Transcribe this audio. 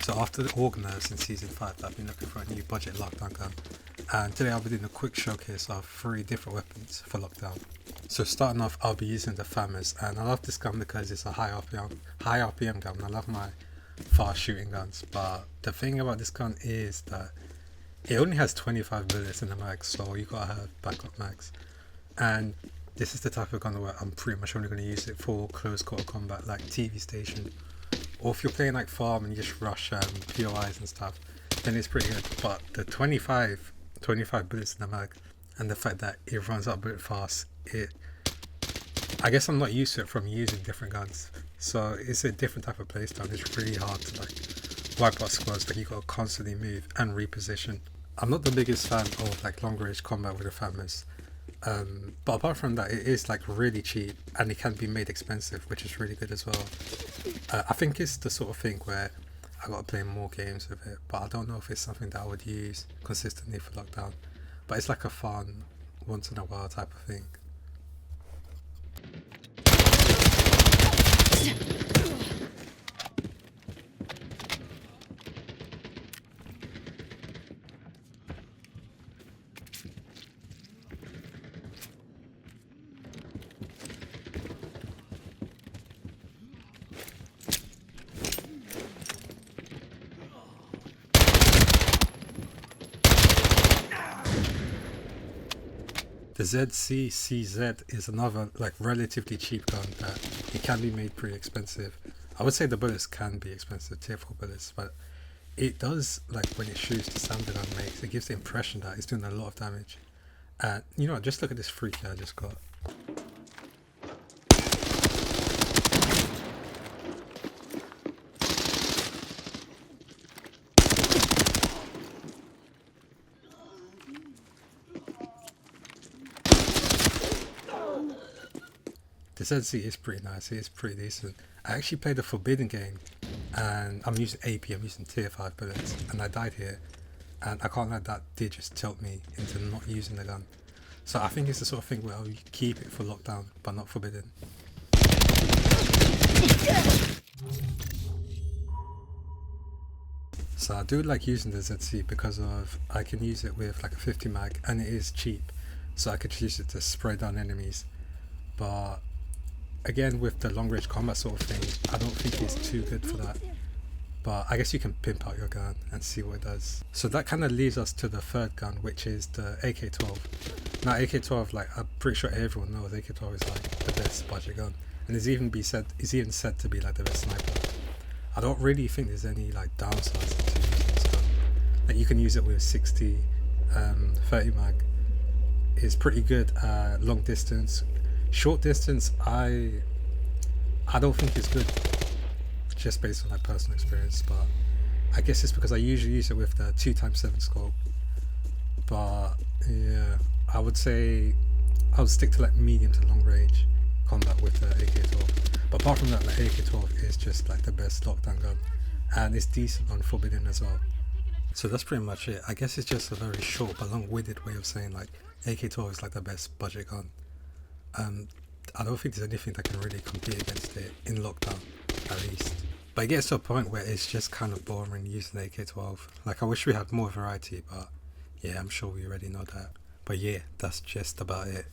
So after the AUG nerfs in Season 5, I've been looking for a new budget lockdown gun, and today I'll be doing a quick showcase of 3 different weapons for lockdown. So starting off, I'll be using the FAMAS, and I love this gun because it's a high RPM gun. I love my fast shooting guns, but the thing about this gun is that it only has 25 bullets in the mag, so you gotta have backup mags. And this is the type of gun where I'm pretty much only going to use it for close quarter combat, like TV station. Or if you're playing like farm and you just rush POIs and stuff, then it's pretty good. But the 25 bullets in the mag, and the fact that it runs out a bit fast, I guess I'm not used to it from using different guns. So it's a different type of playstyle. It's really hard to like wipe out squads. Like you got to constantly move and reposition. I'm not the biggest fan of like long range combat with the FAMAS. But apart from that, it is like really cheap and it can be made expensive, which is really good as well. I think it's the sort of thing where I gotta play more games with it, but I don't know if it's something that I would use consistently for lockdown. But it's like a fun, once in a while type of thing. The ZC-CZ is another like relatively cheap gun that it can be made pretty expensive. I would say the bullets can be expensive, tier 4 bullets, but it does, like when it shoots, the sound the gun makes, it gives the impression that it's doing a lot of damage. And you know what, just look at this freak I just got. The ZC is pretty nice, it is pretty decent. I actually played the Forbidden game and I'm using AP, I'm using tier 5 bullets, and I died here, and I can't lie, that did just tilt me into not using the gun. So I think it's the sort of thing where I'll keep it for lockdown but not Forbidden. So I do like using the ZC because of I can use it with like a 50 mag and it is cheap, so I could use it to spray down enemies. But again, with the long range combat sort of thing, I don't think it's too good for that. But I guess you can pimp out your gun and see what it does. So that kind of leads us to the third gun, which is the AK-12. Now AK-12, like I'm pretty sure everyone knows AK-12 is like the best budget gun, and it's even said to be like the best sniper. I don't really think there's any like downsides to using this gun. Like you can use it with 60, 30 mag. It's pretty good long distance. Short distance, I don't think it's good, just based on my personal experience, but I guess it's because I usually use it with the 2x7 scope. But yeah, I would say I would stick to like medium to long range combat with the AK-12. But apart from that, the AK-12 is just like the best lockdown gun, and it's decent on Forbidden as well. So that's pretty much it. I guess it's just a very short but long-winded way of saying like AK-12 is like the best budget gun. I don't think there's anything that can really compete against it in lockdown, at least. But it gets to a point where it's just kind of boring using the AK-12. Like I wish we had more variety, but yeah, I'm sure we already know that. But yeah, that's just about it.